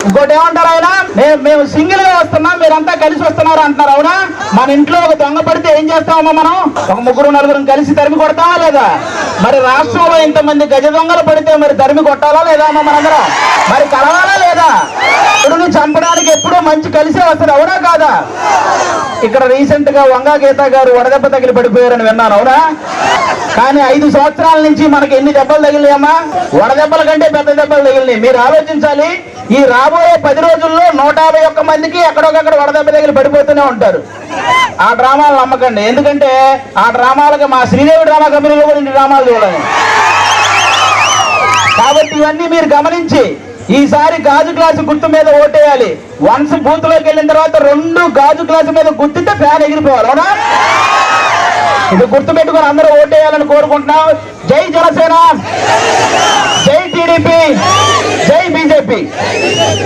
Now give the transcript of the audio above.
ఇంకోటి ఏమంటారు ఆయన, మేము సింగిల్ గా వస్తున్నాం, మీరంతా కలిసి వస్తున్నారు అంటున్నారు. అవునా? మన ఇంట్లో ఒక దొంగ పడితే ఏం చేస్తామమ్మా మనం? ఒక ముగ్గురు నలుగురు కలిసి తరిమి కొడతామా లేదా? మరి రాష్ట్రంలో ఇంతమంది గజ దొంగలు పడితే మరి తరిమి కొట్టాలా లేదా అమ్మా మనందరం? మరి కలవాలా లేదా? ఇప్పుడుని చంపడానికి ఎప్పుడూ మంచి కలిసే వస్తుంది. అవునా కాదా? ఇక్కడ రీసెంట్ గా వంగా గీత గారు వడదెబ్బ తగిలి పడిపోయారని విన్నాను. అవునా? కానీ 5 సంవత్సరాల నుంచి మనకి ఎన్ని దెబ్బలు తగిలినాయమ్మా? వడదెబ్బల కంటే పెద్ద దెబ్బలు తగిలినాయి. మీరు ఆలోచించాలి, ఈ రాబోయే 10 రోజుల్లో 151 మందికి ఎక్కడొకక్కడ వడదెబ్బ తగిలి పడిపోతూనే ఉంటారు. ఆ డ్రామాలు నమ్మకండి, ఎందుకంటే ఆ డ్రామాలకు మా శ్రీదేవి డ్రామా కంపెనీలో కూడా ఇన్ని డ్రామాలు చూడాలి. కాబట్టి ఇవన్నీ మీరు గమనించి ఈసారి గాజు గ్లాసు గుర్తు మీద ఓటేయాలి. వన్స్ బూత్ లోకి వెళ్ళిన తర్వాత 2 గాజు గ్లాసు మీద గుర్తితే ఫ్యాన్ ఎగిరిపోవాలి. అవునా? ఇది గుర్తు పెట్టుకుని అందరూ ఓటేయాలని కోరుకుంటున్నాం. జై జనసేన, జై టీడీపీ, జై బీజేపీ.